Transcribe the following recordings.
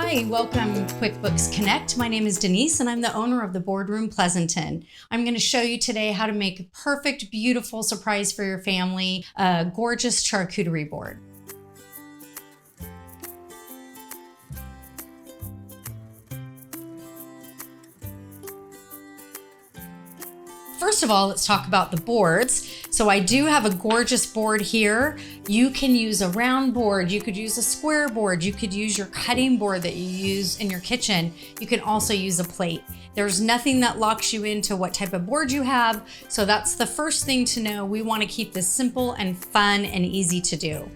Hi, welcome QuickBooks Connect. My name is Denise and I'm the owner of the Boardroom Pleasanton. I'm going to show you today how to make a perfect, beautiful surprise for your family, a gorgeous charcuterie board. First of all, let's talk about the boards. So I do have a gorgeous board here. You can use a round board, you could use a square board, you could use your cutting board that you use in your kitchen. You can also use a plate. There's nothing that locks you into what type of board you have. So that's the first thing to know. We want to keep this simple and fun and easy to do.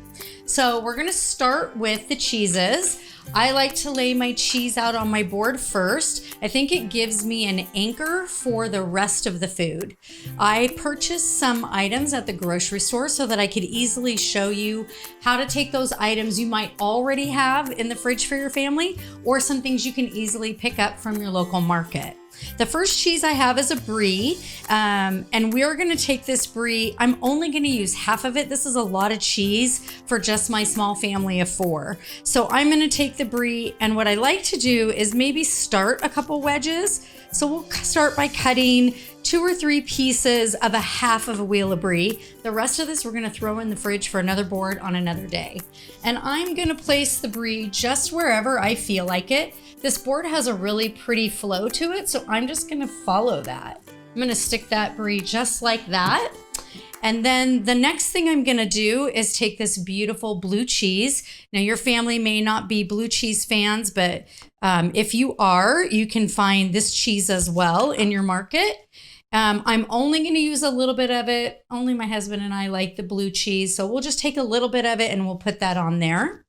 So we're going to start with the cheeses. I like to lay my cheese out on my board first. I think it gives me an anchor for the rest of the food. I purchased some items at the grocery store so that I could easily show you how to take those items you might already have in the fridge for your family, or some things you can easily pick up from your local market. The first cheese I have is a brie, and we're gonna take this brie. I'm only gonna use half of it. This is a lot of cheese for just my small family of 4. So I'm gonna take the brie, and what I like to do is maybe start a couple wedges. So we'll start by cutting 2 or 3 pieces of a half of a wheel of brie. The rest of this we're gonna throw in the fridge for another board on another day. And I'm gonna place the brie just wherever I feel like it. This board has a really pretty flow to it, so I'm just gonna follow that. I'm gonna stick that brie just like that. And then the next thing I'm gonna do is take this beautiful blue cheese. Now your family may not be blue cheese fans, but if you are, you can find this cheese as well in your market. I'm only gonna use a little bit of it. Only my husband and I like the blue cheese, so we'll just take a little bit of it and we'll put that on there.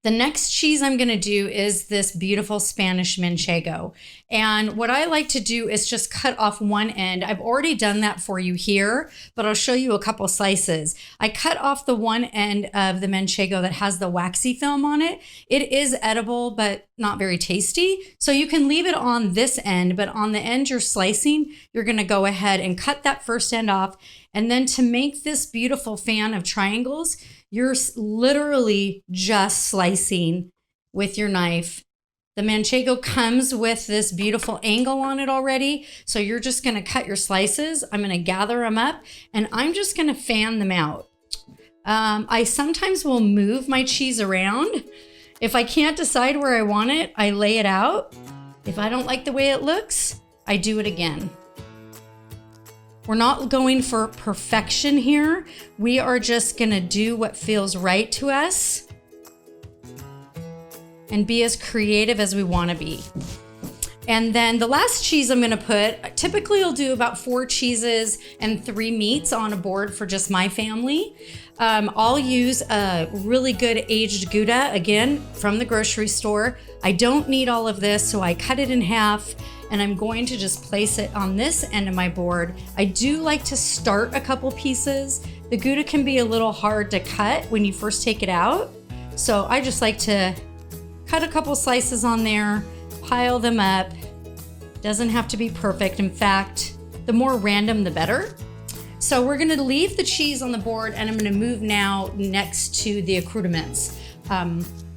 The next cheese I'm gonna do is this beautiful Spanish manchego. And what I like to do is just cut off one end. I've already done that for you here, but I'll show you a couple slices. I cut off the one end of the manchego that has the waxy film on it. It is edible, but not very tasty. So you can leave it on this end, but on the end you're slicing, you're gonna go ahead and cut that first end off. And then to make this beautiful fan of triangles, you're literally just slicing with your knife. The manchego comes with this beautiful angle on it already. So you're just gonna cut your slices. I'm gonna gather them up and I'm just gonna fan them out. I sometimes will move my cheese around. If I can't decide where I want it, I lay it out. If I don't like the way it looks, I do it again. We're not going for perfection here. We are just gonna do what feels right to us and be as creative as we wanna be. And then the last cheese I'm gonna put, typically I'll do about 4 cheeses and 3 meats on a board for just my family. I'll use a really good aged Gouda, again, from the grocery store. I don't need all of this, so I cut it in half and I'm going to just place it on this end of my board. I do like to start a couple pieces. The Gouda can be a little hard to cut when you first take it out. So I just like to cut a couple slices on there, pile them up. Doesn't have to be perfect. In fact, the more random, the better. So we're gonna leave the cheese on the board and I'm gonna move now next to the accoutrements.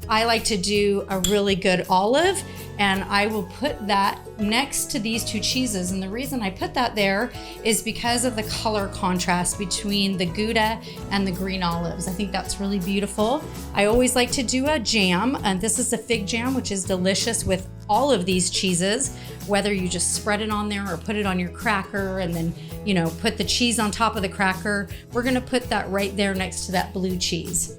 I like to do a really good olive and I will put that next to these 2 cheeses. And the reason I put that there is because of the color contrast between the Gouda and the green olives. I think that's really beautiful. I always like to do a jam, and this is a fig jam, which is delicious with all of these cheeses, whether you just spread it on there or put it on your cracker and then, you know, put the cheese on top of the cracker. We're gonna put that right there next to that blue cheese.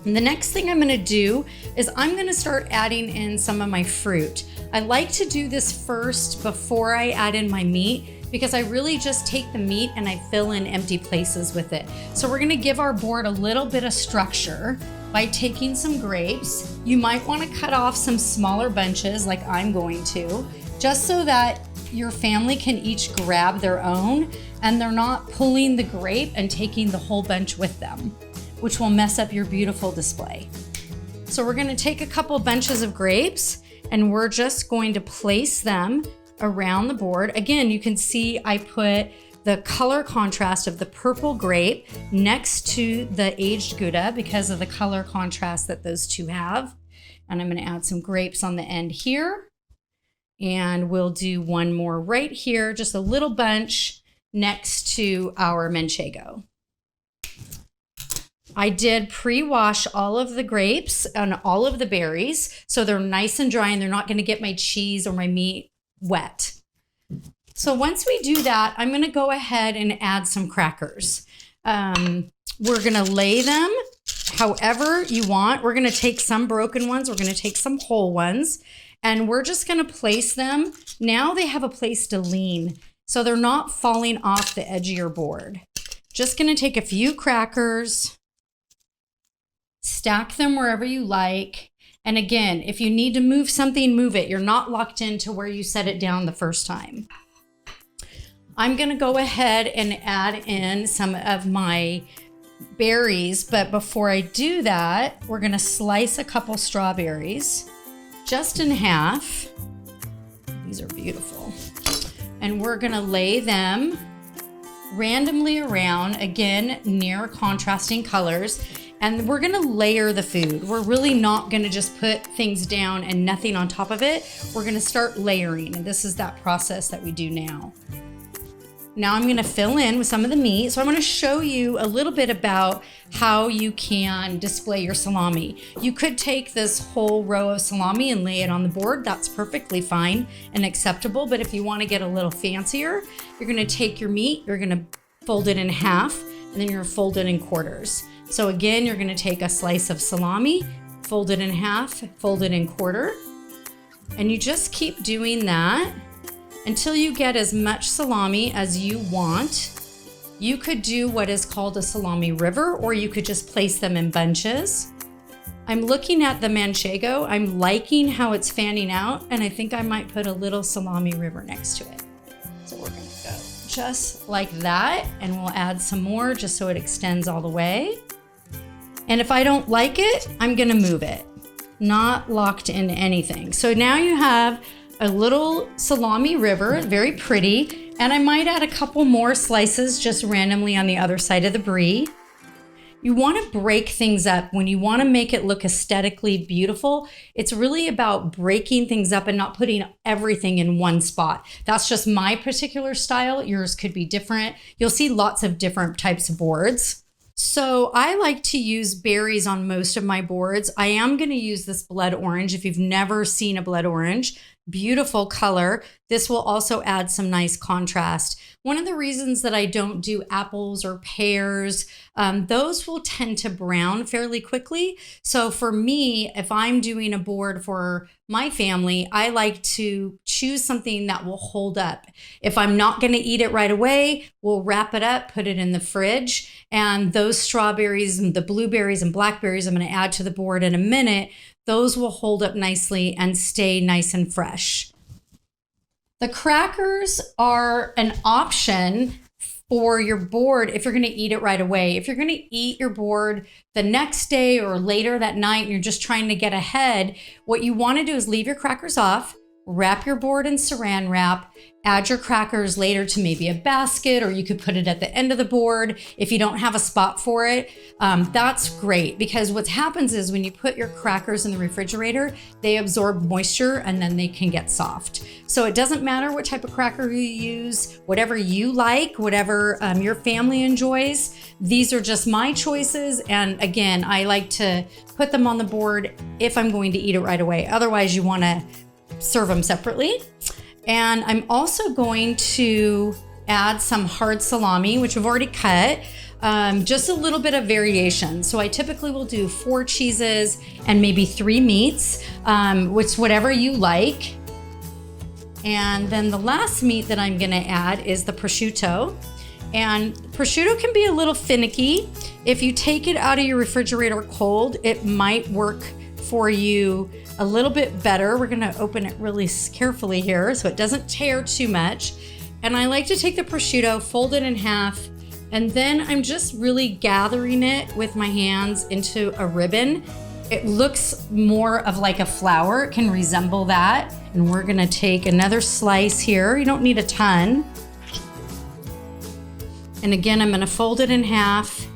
And the next thing I'm gonna do is I'm gonna start adding in some of my fruit. I like to do this first before I add in my meat because I really just take the meat and I fill in empty places with it. So we're gonna give our board a little bit of structure by taking some grapes. You might wanna cut off some smaller bunches like I'm going to, just so that your family can each grab their own and they're not pulling the grape and taking the whole bunch with them, which will mess up your beautiful display. So we're gonna take a couple bunches of grapes and we're just going to place them around the board. Again, you can see I put the color contrast of the purple grape next to the aged Gouda because of the color contrast that those two have. And I'm going to add some grapes on the end here. And we'll do one more right here, just a little bunch next to our manchego. I did pre-wash all of the grapes and all of the berries, so they're nice and dry and they're not going to get my cheese or my meat wet. So once we do that, I'm going to go ahead and add some crackers. We're going to lay them however you want. We're going to take some broken ones. We're going to take some whole ones, and we're just going to place them. Now they have a place to lean, so they're not falling off the edge of your board. Just going to take a few crackers, stack them wherever you like. And again, if you need to move something, move it. You're not locked into where you set it down the first time. I'm going to go ahead and add in some of my berries, but before I do that, we're going to slice a couple strawberries just in half. These are beautiful. And we're going to lay them randomly around, again, near contrasting colors. And we're going to layer the food. We're really not going to just put things down and nothing on top of it. We're going to start layering. And this is that process that we do now. Now I'm going to fill in with some of the meat. So I'm going to show you a little bit about how you can display your salami. You could take this whole row of salami and lay it on the board. That's perfectly fine and acceptable. But if you want to get a little fancier, you're going to take your meat, you're going to fold it in half, and then you're going to fold it in quarters. So again, you're going to take a slice of salami, fold it in half, fold it in quarter, and you just keep doing that until you get as much salami as you want. You could do what is called a salami river, or you could just place them in bunches. I'm looking at the manchego. I'm liking how it's fanning out, and I think I might put a little salami river next to it. So we're going to go just like that, and we'll add some more just so it extends all the way. And if I don't like it, I'm going to move it. Not locked into anything. So now you have a little salami river, very pretty, and I might add a couple more slices just randomly on the other side of the brie. You want to break things up when you want to make it look aesthetically beautiful. It's really about breaking things up and not putting everything in one spot. That's just my particular style. Yours could be different. You'll see lots of different types of boards. So I like to use berries on most of my boards. I am going to use this blood orange. If you've never seen a blood orange, beautiful color. This will also add some nice contrast. One of the reasons that I don't do apples or pears, those will tend to brown fairly quickly. So for me, if I'm doing a board for my family, I like to choose something that will hold up. If I'm not going to eat it right away, we'll wrap it up, put it in the fridge, and those strawberries and the blueberries and blackberries I'm going to add to the board in a minute, those will hold up nicely and stay nice and fresh. The crackers are an option for your board if you're going to eat it right away. If you're going to eat your board the next day or later that night and you're just trying to get ahead, what you want to do is leave your crackers off, wrap your board in saran wrap, add your crackers later to maybe a basket, or you could put it at the end of the board if you don't have a spot for it. That's great, because what happens is when you put your crackers in the refrigerator, they absorb moisture and then they can get soft. So it doesn't matter what type of cracker you use, whatever you like, whatever your family enjoys. These are just my choices. And again, I like to put them on the board if I'm going to eat it right away. Otherwise, you want to serve them separately. And I'm also going to add some hard salami, which I've already cut, just a little bit of variation. So I typically will do 4 cheeses and maybe 3 meats, which whatever you like. And then the last meat that I'm going to add is the prosciutto. And prosciutto can be a little finicky. If you take it out of your refrigerator cold, it might work for you a little bit better. We're going to open it really carefully here so it doesn't tear too much. And I like to take the prosciutto, fold it in half, and then I'm just really gathering it with my hands into a ribbon. It looks more of like a flower. It can resemble that. And we're going to take another slice here. You don't need a ton. And again, I'm going to fold it in half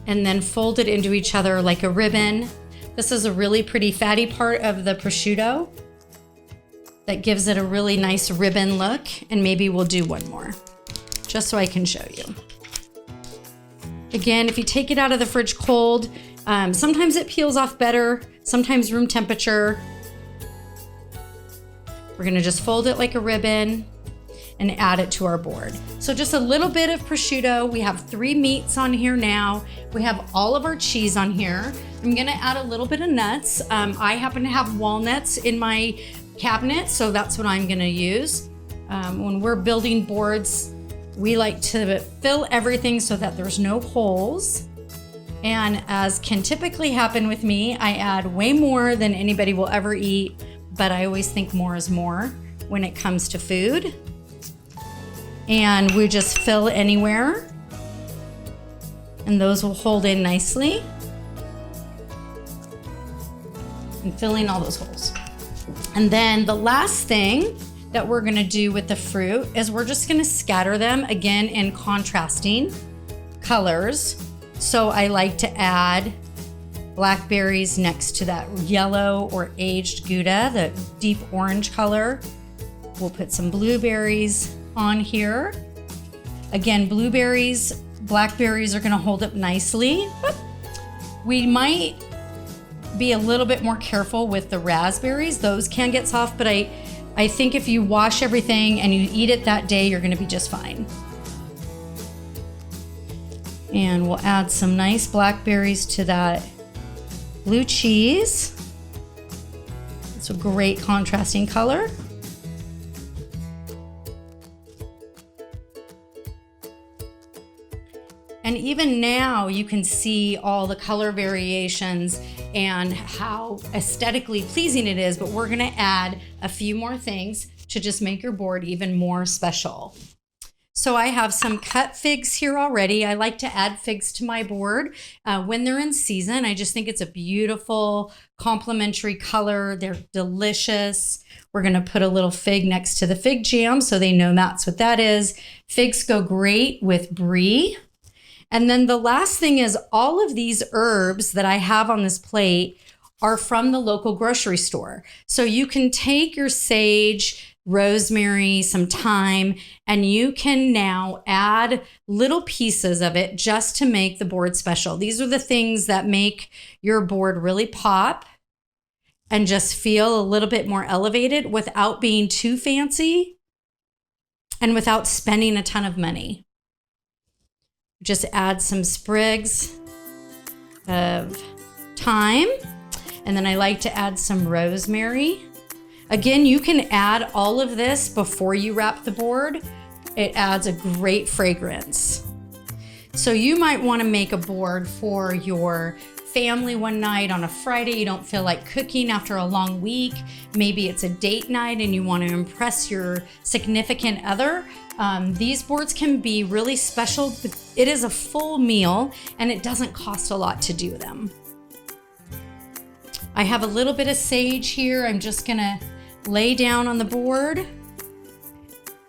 and then fold it into each other like a ribbon. This is a really pretty fatty part of the prosciutto that gives it a really nice ribbon look. And maybe we'll do one more just so I can show you. Again, if you take it out of the fridge cold, sometimes it peels off better, sometimes room temperature. We're gonna just fold it like a ribbon and add it to our board. So just a little bit of prosciutto. We have 3 meats on here now. We have all of our cheese on here. I'm gonna add a little bit of nuts. I happen to have walnuts in my cabinet, so that's what I'm gonna use. When we're building boards, we like to fill everything so that there's no holes. And as can typically happen with me, I add way more than anybody will ever eat, but I always think more is more when it comes to food. And we just fill anywhere, and those will hold in nicely. And filling all those holes. And then the last thing that we're gonna do with the fruit is we're just gonna scatter them again in contrasting colors. So I like to add blackberries next to that yellow or aged Gouda, the deep orange color. We'll put some blueberries on here. Again, blueberries, blackberries are gonna hold up nicely. We might be a little bit more careful with the raspberries. Those can get soft, but I think if you wash everything and you eat it that day, you're gonna be just fine. And we'll add some nice blackberries to that blue cheese. It's a great contrasting color. And even now you can see all the color variations and how aesthetically pleasing it is, but we're gonna add a few more things to just make your board even more special. So I have some cut figs here already. I like to add figs to my board when they're in season. I just think it's a beautiful complementary color. They're delicious. We're gonna put a little fig next to the fig jam so they know that's what that is. Figs go great with brie. And then the last thing is all of these herbs that I have on this plate are from the local grocery store. So you can take your sage, rosemary, some thyme, and you can now add little pieces of it just to make the board special. These are the things that make your board really pop and just feel a little bit more elevated without being too fancy and without spending a ton of money. Just add some sprigs of thyme, and then I like to add some rosemary. Again, you can add all of this before you wrap the board. It adds a great fragrance. So you might want to make a board for your family one night on a Friday. You don't feel like cooking after a long week. Maybe it's a date night and you want to impress your significant other. These boards can be really special, but it is a full meal and it doesn't cost a lot to do them. I have a little bit of sage here. I'm just gonna lay down on the board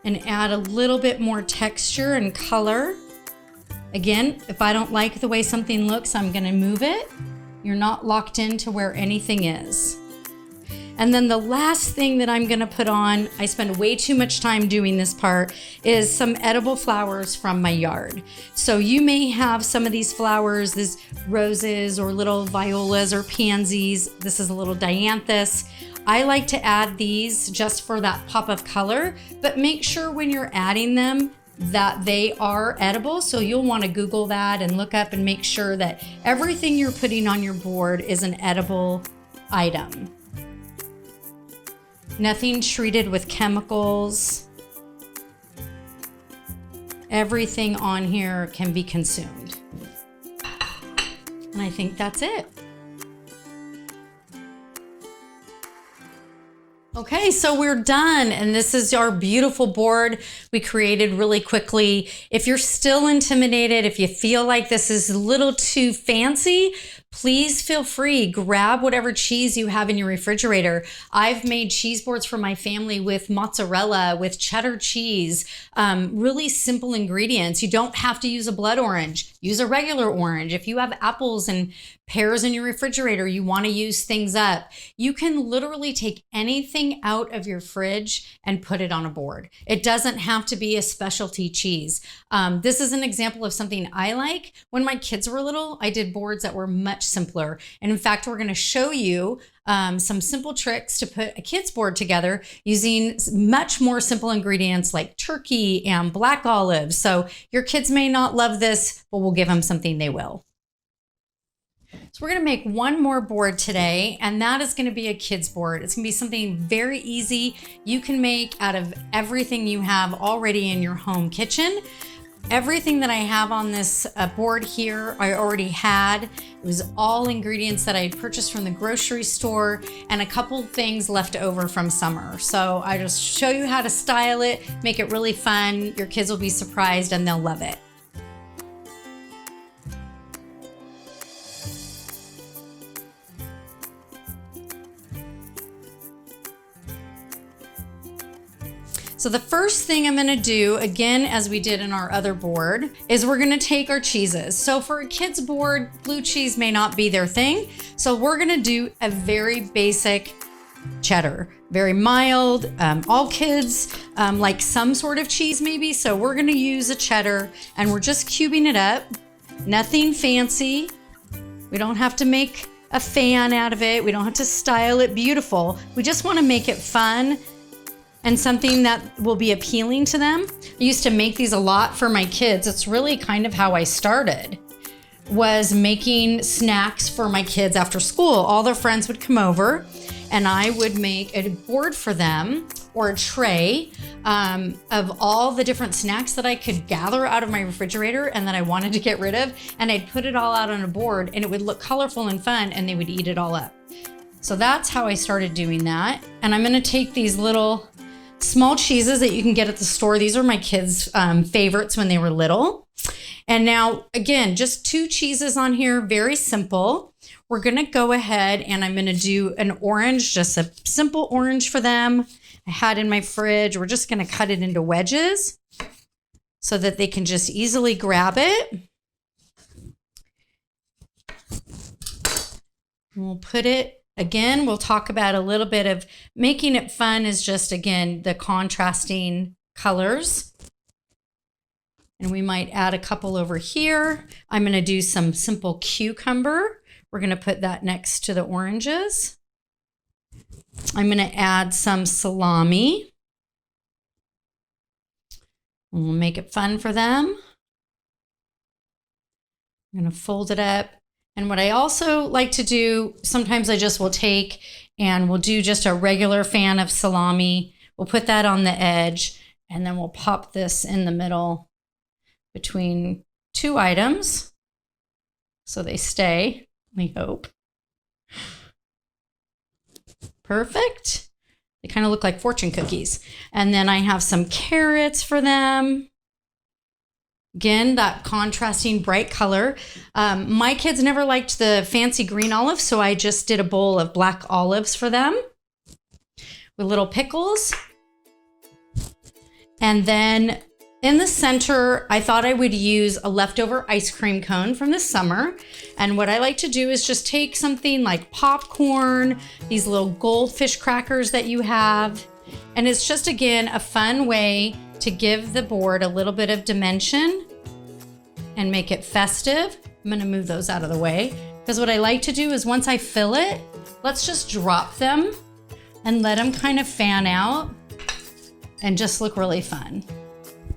and add a little bit more texture and color. Again, if I don't like the way something looks, I'm gonna move it. You're not locked into where anything is. And then the last thing that I'm gonna put on, I spend way too much time doing this part, is some edible flowers from my yard. So you may have some of these flowers, these roses or little violas or pansies. This is a little dianthus. I like to add these just for that pop of color, but make sure when you're adding them that they are edible. So you'll want to Google that and look up and make sure that everything you're putting on your board is an edible item. Nothing treated with chemicals. Everything on here can be consumed. And I think that's it. Okay, so we're done, and this is our beautiful board we created really quickly. If you're still intimidated, if you feel like this is a little too fancy, please feel free, grab whatever cheese you have in your refrigerator. I've made cheese boards for my family with mozzarella, with cheddar cheese, really simple ingredients. You don't have to use a blood orange, use a regular orange. If you have apples and pears in your refrigerator, you want to use things up. You can literally take anything out of your fridge and put it on a board. It doesn't have to be a specialty cheese. This is an example of something I like. When my kids were little, I did boards that were much simpler. And in fact, we're going to show you some simple tricks to put a kid's board together using much more simple ingredients like turkey and black olives. So your kids may not love this, but we'll give them something they will. So we're going to make one more board today, and that is going to be a kid's board. It's going to be something very easy you can make out of everything you have already in your home kitchen. Everything that I have on this board here, I already had. It was all ingredients that I had purchased from the grocery store and a couple things left over from summer. So I just show you how to style it, make it really fun. Your kids will be surprised and they'll love it. So the first thing I'm going to do, again, as we did in our other board, is we're going to take our cheeses. So for a kid's board, blue cheese may not be their thing. So we're going to do a very basic cheddar, very mild. All kids like some sort of cheese maybe. So we're going to use a cheddar and we're just cubing it up. Nothing fancy. We don't have to make a fan out of it. We don't have to style it beautiful. We just want to make it fun and something that will be appealing to them. I used to make these a lot for my kids. It's really kind of how I started, was making snacks for my kids after school. All their friends would come over and I would make a board for them or a tray of all the different snacks that I could gather out of my refrigerator and that I wanted to get rid of. And I'd put it all out on a board and it would look colorful and fun and they would eat it all up. So that's how I started doing that. And I'm gonna take these little small cheeses that you can get at the store. These are my kids' favorites when they were little. And now, again, just 2 cheeses on here, very simple. We're gonna go ahead and I'm gonna do an orange, just a simple orange for them. I had in my fridge. We're just gonna cut it into wedges so that they can just easily grab it. We'll put it, again, we'll talk about a little bit of making it fun is just, again, the contrasting colors. And we might add a couple over here. I'm going to do some simple cucumber. We're going to put that next to the oranges. I'm going to add some salami. And we'll make it fun for them. I'm going to fold it up. And what I also like to do, sometimes I just will take and we'll do just a regular fan of salami. We'll put that on the edge and then we'll pop this in the middle between 2 items so they stay, we hope. Perfect. They kind of look like fortune cookies. And then I have some carrots for them. Again, that contrasting bright color. My kids never liked the fancy green olives, so I just did a bowl of black olives for them with little pickles. And then in the center, I thought I would use a leftover ice cream cone from this summer. And what I like to do is just take something like popcorn, these little goldfish crackers that you have. And it's just, again, a fun way to give the board a little bit of dimension and make it festive. I'm gonna move those out of the way because what I like to do is once I fill it, let's just drop them and let them kind of fan out and just look really fun.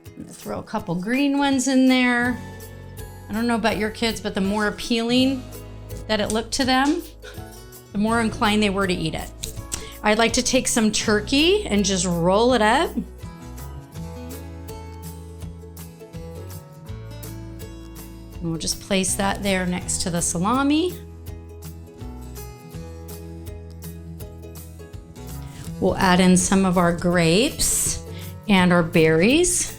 I'm gonna throw a couple green ones in there. I don't know about your kids, but the more appealing that it looked to them, the more inclined they were to eat it. I'd like to take some turkey and just roll it up. And we'll just place that there next to the salami. We'll add in some of our grapes and our berries.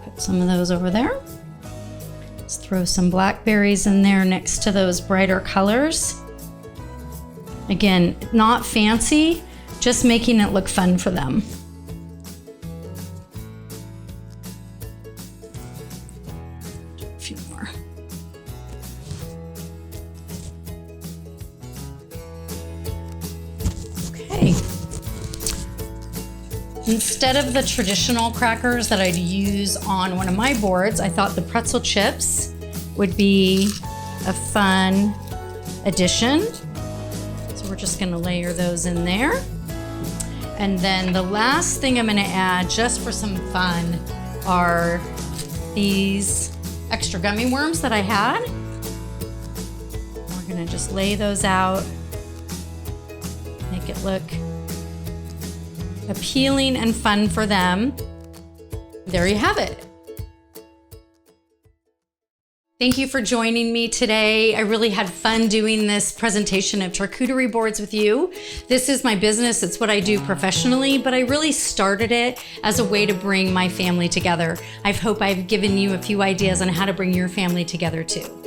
Put some of those over there. Let's throw some blackberries in there next to those brighter colors. Again, not fancy, just making it look fun for them. few more. Okay. Instead of the traditional crackers that I'd use on one of my boards, I thought the pretzel chips would be a fun addition. So we're just gonna layer those in there. And then the last thing I'm gonna add, just for some fun, are these extra gummy worms that I had. We're gonna just lay those out, make it look appealing and fun for them. There you have it. Thank you for joining me today. I really had fun doing this presentation of charcuterie boards with you. This is my business. It's what I do professionally, but I really started it as a way to bring my family together. I hope I've given you a few ideas on how to bring your family together too.